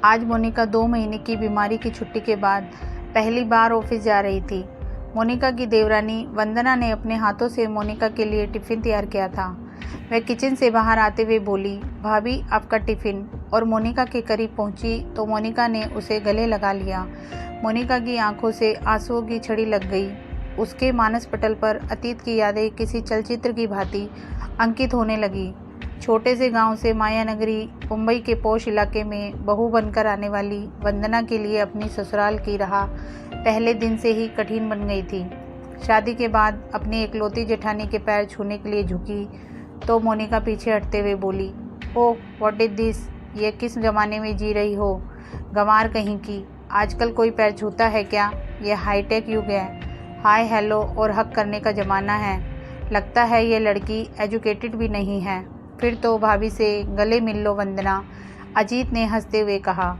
आज मोनिका 2 महीने की बीमारी की छुट्टी के बाद पहली बार ऑफिस जा रही थी। मोनिका की देवरानी वंदना ने अपने हाथों से मोनिका के लिए टिफ़िन तैयार किया था। वह किचन से बाहर आते हुए बोली, भाभी आपका टिफ़िन। और मोनिका के करीब पहुंची तो मोनिका ने उसे गले लगा लिया। मोनिका की आंखों से आंसुओं की छड़ी लग गई। उसके मानस पटल पर अतीत की यादें किसी चलचित्र की भांति अंकित होने लगी। छोटे से गांव से मायानगरी मुंबई के पोश इलाके में बहू बनकर आने वाली वंदना के लिए अपनी ससुराल की राह पहले दिन से ही कठिन बन गई थी। शादी के बाद अपनी इकलौती जेठानी के पैर छूने के लिए झुकी तो मोनिका पीछे हटते हुए बोली, ओह व्हाट इज दिस, ये किस ज़माने में जी रही हो गंवार कहीं की। आजकल कोई पैर छूता है क्या? यह हाईटेक युग है। हाय हेलो और हक करने का ज़माना है। लगता है ये लड़की एजुकेटेड भी नहीं है। फिर तो भाभी से गले मिल लो वंदना, अजीत ने हंसते हुए कहा।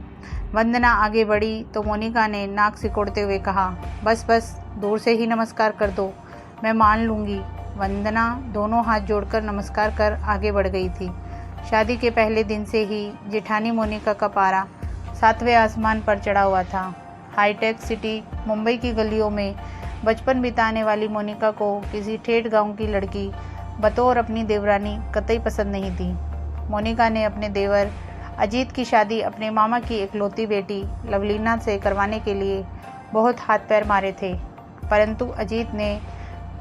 वंदना आगे बढ़ी तो मोनिका ने नाक सिकोड़ते हुए कहा, बस बस दूर से ही नमस्कार कर दो, मैं मान लूँगी। वंदना दोनों हाथ जोड़कर नमस्कार कर आगे बढ़ गई थी। शादी के पहले दिन से ही जेठानी मोनिका का पारा 7वें आसमान पर चढ़ा हुआ था। हाईटेक सिटी मुंबई की गलियों में बचपन बिताने वाली मोनिका को किसी ठेठ गांव की लड़की बतौर अपनी देवरानी कतई पसंद नहीं थी। मोनिका ने अपने देवर अजीत की शादी अपने मामा की इकलौती बेटी लवलीना से करवाने के लिए बहुत हाथ पैर मारे थे, परंतु अजीत ने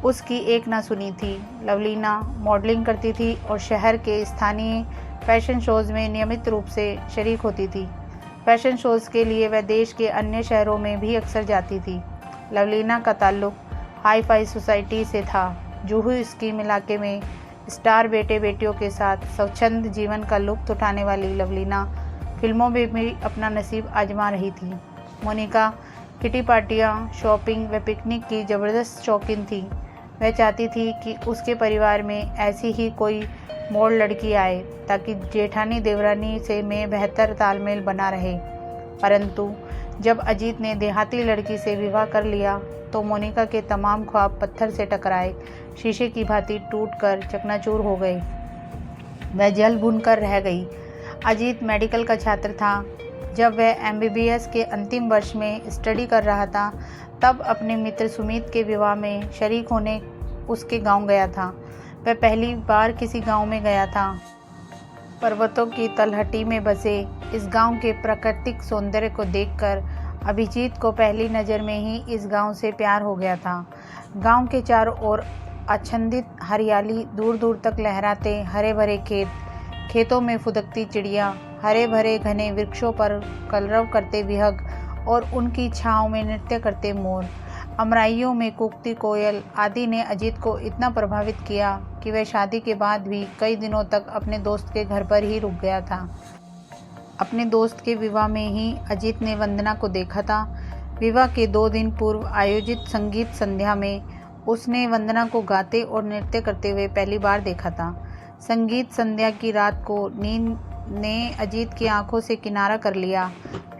उसकी एक ना सुनी थी। लवलीना मॉडलिंग करती थी और शहर के स्थानीय फैशन शोज़ में नियमित रूप से शरीक होती थी। फैशन शोज़ के लिए वह देश के अन्य शहरों में भी अक्सर जाती थी। लवलीना का ताल्लुक हाई फाई सोसाइटी से था। जुहू स्कीम इलाके में स्टार बेटे बेटियों के साथ स्वच्छंद जीवन का लुत्फ उठाने वाली लवलीना फिल्मों में भी अपना नसीब आजमा रही थी। मोनिका किटी पार्टियां, शॉपिंग व पिकनिक की ज़बरदस्त शौकीन थी। वह चाहती थी कि उसके परिवार में ऐसी ही कोई मोड़ लड़की आए ताकि जेठानी देवरानी से में बेहतर तालमेल बना रहे। परंतु जब अजीत ने देहाती लड़की से विवाह कर लिया तो मोनिका के तमाम ख्वाब पत्थर से टकराए शीशे की भांति टूटकर चकनाचूर हो गए। वह जल भुन कर रह गई। अजीत मेडिकल का छात्र था। जब वह MBBS के अंतिम वर्ष में स्टडी कर रहा था तब अपने मित्र सुमित के विवाह में शरीक होने उसके गांव गया था। वह पहली बार किसी गांव में गया था। पर्वतों की तलहटी में बसे इस गांव के प्राकृतिक सौंदर्य को देखकर अभिजीत को पहली नज़र में ही इस गांव से प्यार हो गया था। गांव के चारों ओर आच्छादित हरियाली, दूर दूर तक लहराते हरे भरे खेत, खेतों में फुदकती चिड़िया, हरे भरे घने वृक्षों पर कलरव करते विहंग और उनकी छाँव में नृत्य करते मोर, अमराइयों में कूकती कोयल आदि ने अजीत को इतना प्रभावित किया कि वह शादी के बाद भी कई दिनों तक अपने दोस्त के घर पर ही रुक गया था। अपने दोस्त के विवाह में ही अजीत ने वंदना को देखा था। विवाह के 2 दिन पूर्व आयोजित संगीत संध्या में उसने वंदना को गाते और नृत्य करते हुए पहली बार देखा था। संगीत संध्या की रात को नींद ने अजीत की आंखों से किनारा कर लिया।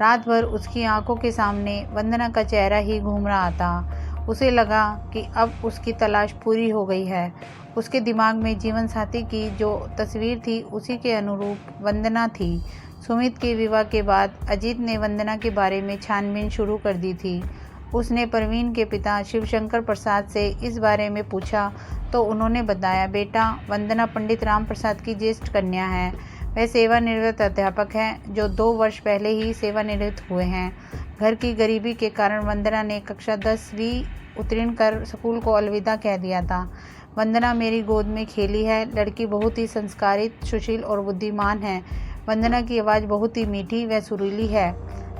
रात भर उसकी आंखों के सामने वंदना का चेहरा ही घूम रहा था। उसे लगा कि अब उसकी तलाश पूरी हो गई है। उसके दिमाग में जीवन साथी की जो तस्वीर थी उसी के अनुरूप वंदना थी। सुमित के विवाह के बाद अजीत ने वंदना के बारे में छानबीन शुरू कर दी थी। उसने प्रवीण के पिता शिवशंकर प्रसाद से इस बारे में पूछा तो उन्होंने बताया, बेटा वंदना पंडित राम प्रसाद की ज्येष्ठ कन्या है। वह सेवानिवृत्त अध्यापक हैं जो 2 वर्ष पहले ही सेवानिवृत्त हुए हैं। घर की गरीबी के कारण वंदना ने कक्षा 10वीं उत्तीर्ण कर स्कूल को अलविदा कह दिया था। वंदना मेरी गोद में खेली है। लड़की बहुत ही संस्कारित, सुशील और बुद्धिमान है। वंदना की आवाज़ बहुत ही मीठी व सुरीली है।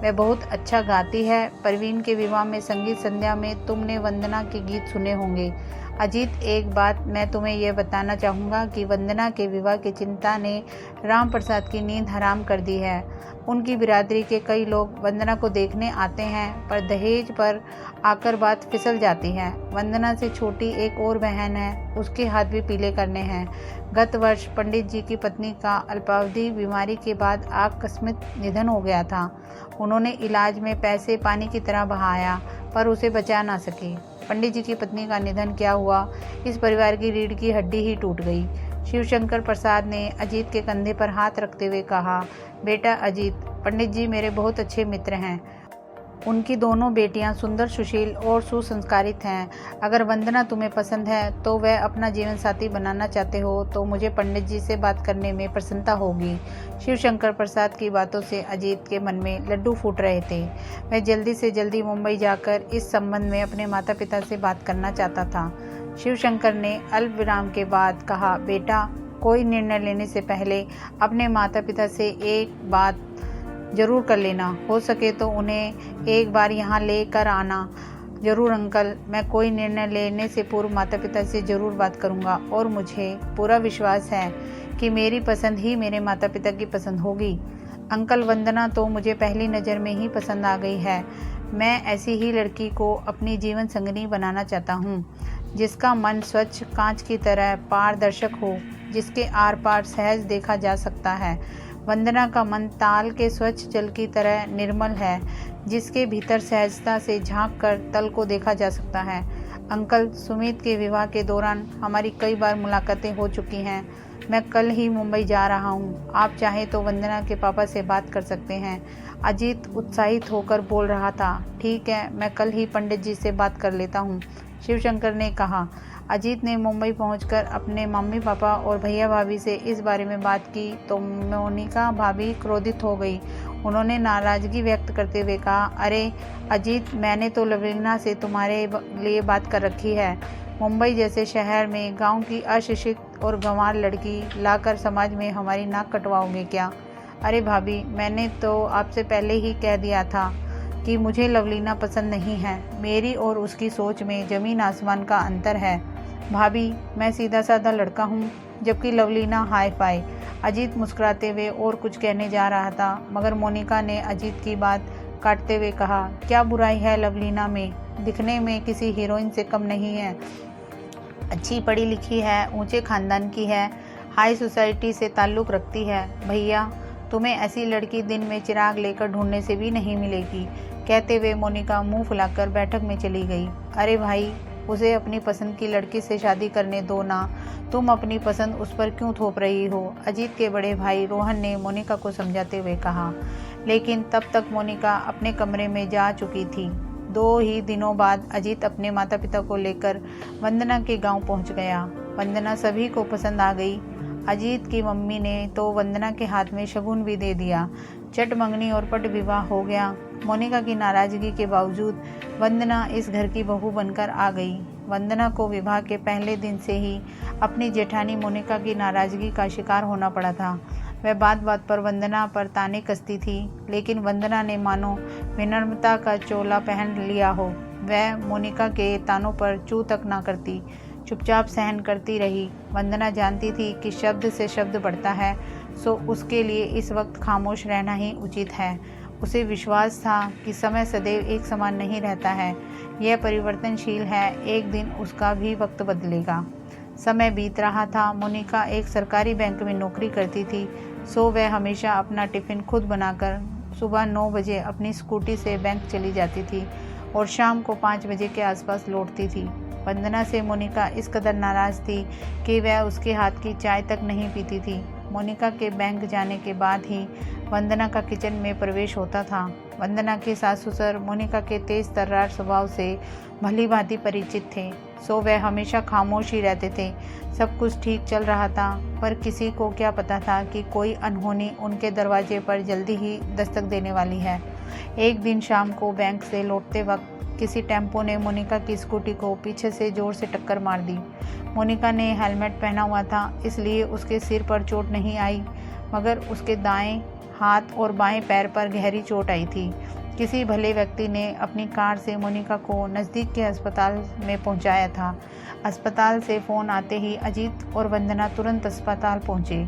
वह बहुत अच्छा गाती है। प्रवीण के विवाह में संगीत संध्या में तुमने वंदना के गीत सुने होंगे। अजीत, एक बात मैं तुम्हें यह बताना चाहूँगा कि वंदना के विवाह की चिंता ने राम प्रसाद की नींद हराम कर दी है। उनकी बिरादरी के कई लोग वंदना को देखने आते हैं पर दहेज पर आकर बात फिसल जाती है। वंदना से छोटी एक और बहन है, उसके हाथ भी पीले करने हैं। गत वर्ष पंडित जी की पत्नी का अल्पावधि बीमारी के बाद आकस्मिक निधन हो गया था। उन्होंने इलाज में पैसे पानी की तरह बहाया पर उसे बचा ना सके। पंडित जी की पत्नी का निधन क्या हुआ, इस परिवार की रीढ़ की हड्डी ही टूट गई। शिवशंकर प्रसाद ने अजीत के कंधे पर हाथ रखते हुए कहा, बेटा अजीत, पंडित जी मेरे बहुत अच्छे मित्र हैं। उनकी दोनों बेटियां सुंदर, सुशील और सुसंस्कारित हैं। अगर वंदना तुम्हें पसंद है तो वह अपना जीवन साथी बनाना चाहते हो तो मुझे पंडित जी से बात करने में प्रसन्नता होगी। शिवशंकर प्रसाद की बातों से अजीत के मन में लड्डू फूट रहे थे। वह जल्दी से जल्दी मुंबई जाकर इस संबंध में अपने माता पिता से बात करना चाहता था। शिवशंकर ने अल्प विराम के बाद कहा, बेटा, कोई निर्णय लेने से पहले अपने माता पिता से एक बात जरूर कर लेना। हो सके तो उन्हें एक बार यहाँ ले कर आना। जरूर अंकल, मैं कोई निर्णय लेने से पूर्व माता पिता से जरूर बात करूँगा और मुझे पूरा विश्वास है कि मेरी पसंद ही मेरे माता पिता की पसंद होगी। अंकल, वंदना तो मुझे पहली नज़र में ही पसंद आ गई है। मैं ऐसी ही लड़की को अपनी जीवन संगिनी बनाना चाहता हूँ, जिसका मन स्वच्छ कांच की तरह पारदर्शक हो, जिसके आर पार सहज देखा जा सकता है। वंदना का मन ताल के स्वच्छ जल की तरह निर्मल है, जिसके भीतर सहजता से झांक कर तल को देखा जा सकता है। अंकल, सुमित के विवाह के दौरान हमारी कई बार मुलाकातें हो चुकी हैं। मैं कल ही मुंबई जा रहा हूँ। आप चाहे तो वंदना के पापा से बात कर सकते हैं। अजीत उत्साहित होकर बोल रहा था। ठीक है, मैं कल ही पंडित जी से बात कर लेता हूँ, शिवशंकर ने कहा। अजीत ने मुंबई पहुंचकर अपने मम्मी पापा और भैया भाभी से इस बारे में बात की तो मोनिका भाभी क्रोधित हो गई। उन्होंने नाराज़गी व्यक्त करते हुए कहा, अरे अजीत, मैंने तो लवलीना से तुम्हारे लिए बात कर रखी है। मुंबई जैसे शहर में गांव की अशिक्षित और गंवार लड़की लाकर समाज में हमारी नाक कटवाओगे क्या? अरे भाभी, मैंने तो आपसे पहले ही कह दिया था कि मुझे लवलीना पसंद नहीं है। मेरी और उसकी सोच में ज़मीन आसमान का अंतर है। भाभी, मैं सीधा साधा लड़का हूँ, जबकि लवलीना हाई फाई। अजीत मुस्कुराते हुए और कुछ कहने जा रहा था, मगर मोनिका ने अजीत की बात काटते हुए कहा, क्या बुराई है लवलीना में? दिखने में किसी हीरोइन से कम नहीं है। अच्छी पढ़ी लिखी है, ऊंचे खानदान की है, हाई सोसाइटी से ताल्लुक़ रखती है। भैया, तुम्हें ऐसी लड़की दिन में चिराग लेकर ढूंढने से भी नहीं मिलेगी। कहते हुए मोनिका मुंह फुलाकर बैठक में चली गई। अरे भाई, उसे अपनी पसंद की लड़की से शादी करने दो ना। तुम अपनी पसंद उस पर क्यों थोप रही हो? अजीत के बड़े भाई रोहन ने मोनिका को समझाते हुए कहा। लेकिन तब तक मोनिका अपने कमरे में जा चुकी थी। 2 ही दिनों बाद अजीत अपने माता पिता को लेकर वंदना के गांव पहुंच गया। वंदना सभी को पसंद आ गई। अजीत की मम्मी ने तो वंदना के हाथ में शगुन भी दे दिया। चट मंगनी और पट विवाह हो गया। मोनिका की नाराज़गी के बावजूद वंदना इस घर की बहू बनकर आ गई। वंदना को विवाह के पहले दिन से ही अपनी जेठानी मोनिका की नाराज़गी का शिकार होना पड़ा था। वह बात बात पर वंदना पर ताने कसती थी, लेकिन वंदना ने मानो विनम्रता का चोला पहन लिया हो। वह मोनिका के तानों पर चू तक ना करती, चुपचाप सहन करती रही। वंदना जानती थी कि शब्द से शब्द बढ़ता है, सो उसके लिए इस वक्त खामोश रहना ही उचित है। उसे विश्वास था कि समय सदैव एक समान नहीं रहता है, यह परिवर्तनशील है। एक दिन उसका भी वक्त बदलेगा। समय बीत रहा था। मोनिका एक सरकारी बैंक में नौकरी करती थी, सो वह हमेशा अपना टिफ़िन खुद बनाकर सुबह 9 बजे अपनी स्कूटी से बैंक चली जाती थी और शाम को 5 बजे के आसपास लौटती थी। वंदना से मोनिका इस कदर नाराज़ थी कि वह उसके हाथ की चाय तक नहीं पीती थी। मोनिका के बैंक जाने के बाद ही वंदना का किचन में प्रवेश होता था। वंदना के सास ससुर मोनिका के तेज तर्रार स्वभाव से भली भांति परिचित थे, सो वह हमेशा खामोश ही रहते थे। सब कुछ ठीक चल रहा था, पर किसी को क्या पता था कि कोई अनहोनी उनके दरवाजे पर जल्दी ही दस्तक देने वाली है। एक दिन शाम को बैंक से लौटते वक्त किसी टेम्पो ने मोनिका की स्कूटी को पीछे से जोर से टक्कर मार दी। मोनिका ने हेलमेट पहना हुआ था, इसलिए उसके सिर पर चोट नहीं आई, मगर उसके दाएं हाथ और बाएं पैर पर गहरी चोट आई थी। किसी भले व्यक्ति ने अपनी कार से मोनिका को नज़दीक के अस्पताल में पहुंचाया था। अस्पताल से फ़ोन आते ही अजीत और वंदना तुरंत अस्पताल पहुंचे।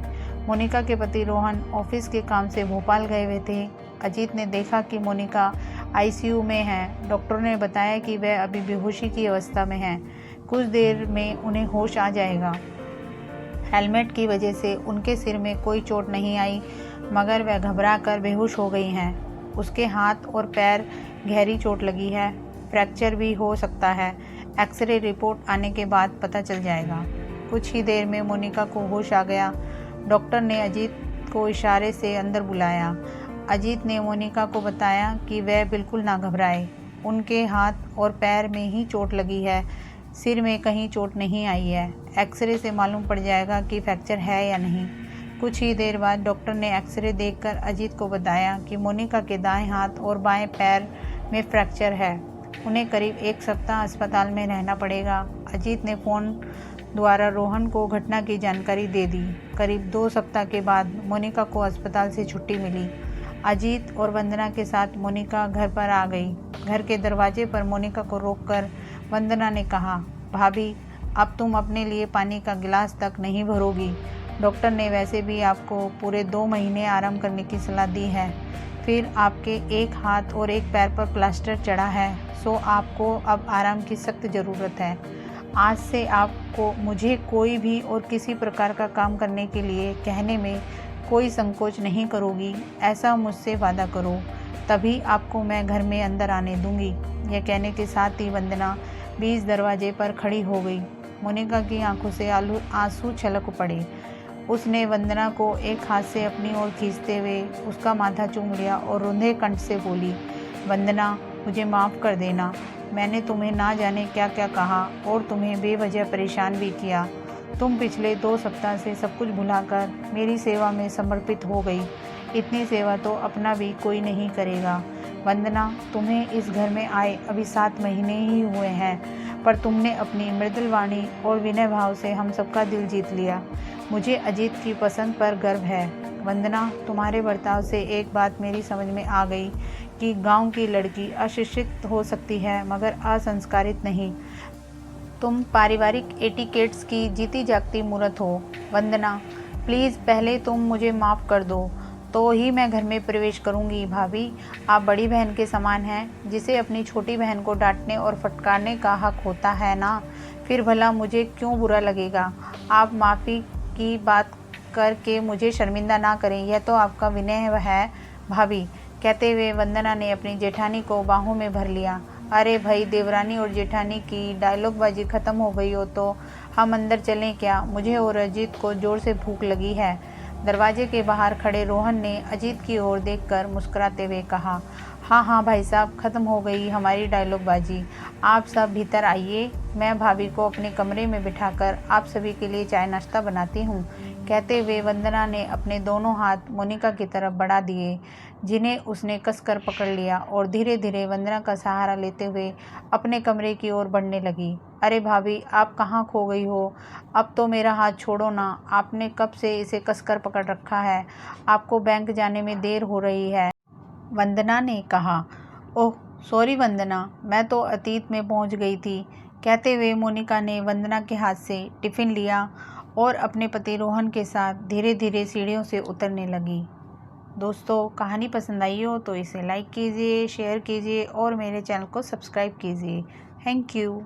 मोनिका के पति रोहन ऑफिस के काम से भोपाल गए हुए थे। अजीत ने देखा कि मोनिका आईसीयू में है। डॉक्टर ने बताया कि वह अभी बेहोशी की अवस्था में है, कुछ देर में उन्हें होश आ जाएगा। हेलमेट की वजह से उनके सिर में कोई चोट नहीं आई, मगर वह घबरा कर बेहोश हो गई हैं। उसके हाथ और पैर गहरी चोट लगी है, फ्रैक्चर भी हो सकता है। एक्सरे रिपोर्ट आने के बाद पता चल जाएगा। कुछ ही देर में मोनिका को होश आ गया। डॉक्टर ने अजीत को इशारे से अंदर बुलाया। अजीत ने मोनिका को बताया कि वह बिल्कुल ना घबराए। उनके हाथ और पैर में ही चोट लगी है, सिर में कहीं चोट नहीं आई है। एक्सरे से मालूम पड़ जाएगा कि फ्रैक्चर है या नहीं। कुछ ही देर बाद डॉक्टर ने एक्सरे देखकर अजीत को बताया कि मोनिका के दाएं हाथ और बाएं पैर में फ्रैक्चर है। उन्हें करीब 1 सप्ताह अस्पताल में रहना पड़ेगा। अजीत ने फ़ोन द्वारा रोहन को घटना की जानकारी दे दी। करीब 2 सप्ताह के बाद मोनिका को अस्पताल से छुट्टी मिली। अजीत और वंदना के साथ मोनिका घर पर आ गई। घर के दरवाजे पर मोनिका को रोककर वंदना ने कहा, भाभी, अब तुम अपने लिए पानी का गिलास तक नहीं भरोगी। डॉक्टर ने वैसे भी आपको पूरे 2 महीने आराम करने की सलाह दी है। फिर आपके एक हाथ और एक पैर पर प्लास्टर चढ़ा है, सो आपको अब आराम की सख्त ज़रूरत है। आज से आपको मुझे कोई भी और किसी प्रकार का काम करने के लिए कहने में कोई संकोच नहीं करोगी, ऐसा मुझसे वादा करो, तभी आपको मैं घर में अंदर आने दूंगी। यह कहने के साथ ही वंदना बीच दरवाजे पर खड़ी हो गई। मोनिका की आंखों से आंसू छलक पड़े। उसने वंदना को एक हाथ से अपनी ओर खींचते हुए उसका माथा चूम लिया और रुंधे कंठ से बोली, वंदना, मुझे माफ़ कर देना। मैंने तुम्हें ना जाने क्या क्या कहा और तुम्हें बेवजह परेशान भी किया। तुम पिछले 2 सप्ताह से सब कुछ भुलाकर मेरी सेवा में समर्पित हो गई। इतनी सेवा तो अपना भी कोई नहीं करेगा। वंदना, तुम्हें इस घर में आए अभी 7 महीने ही हुए हैं, पर तुमने अपनी मृदुल वाणी और विनय भाव से हम सबका दिल जीत लिया। मुझे अजीत की पसंद पर गर्व है। वंदना, तुम्हारे बर्ताव से एक बात मेरी समझ में आ गई कि गांव की लड़की अशिक्षित हो सकती है मगर असंस्कारित नहीं। तुम पारिवारिक एटिकेट्स की जीती जागती मूर्त हो। वंदना, प्लीज़ पहले तुम मुझे माफ़ कर दो, तो ही मैं घर में प्रवेश करूंगी। भाभी, आप बड़ी बहन के समान हैं, जिसे अपनी छोटी बहन को डांटने और फटकारने का हक होता है ना। फिर भला मुझे क्यों बुरा लगेगा। आप माफ़ी की बात करके मुझे शर्मिंदा ना करें, यह तो आपका विनय है भाभी। कहते हुए वंदना ने अपनी जेठानी को बाहों में भर लिया। अरे भाई, देवरानी और जेठानी की डायलॉगबाजी ख़त्म हो गई हो तो हम अंदर चलें क्या? मुझे और अजीत को ज़ोर से भूख लगी है। दरवाजे के बाहर खड़े रोहन ने अजीत की ओर देखकर मुस्कुराते हुए कहा, हाँ हाँ भाई साहब, ख़त्म हो गई हमारी डायलॉगबाजी। आप सब भीतर आइए, मैं भाभी को अपने कमरे में बिठाकर आप सभी के लिए चाय नाश्ता बनाती हूँ। कहते हुए वंदना ने अपने दोनों हाथ मोनिका की तरफ बढ़ा दिए, जिन्हें उसने कसकर पकड़ लिया और धीरे धीरे वंदना का सहारा लेते हुए अपने कमरे की ओर बढ़ने लगी। अरे भाभी, आप कहाँ खो गई हो? अब तो मेरा हाथ छोड़ो ना। आपने कब से इसे कसकर पकड़ रखा है? आपको बैंक जाने में देर हो रही है। वंदना ने कहा। ओह सॉरी वंदना, मैं तो अतीत में पहुंच गई थी। कहते हुए मोनिका ने वंदना के हाथ से टिफ़िन लिया और अपने पति रोहन के साथ धीरे धीरे सीढ़ियों से उतरने लगी। दोस्तों, कहानी पसंद आई हो तो इसे लाइक कीजिए, शेयर कीजिए और मेरे चैनल को सब्सक्राइब कीजिए। Thank you.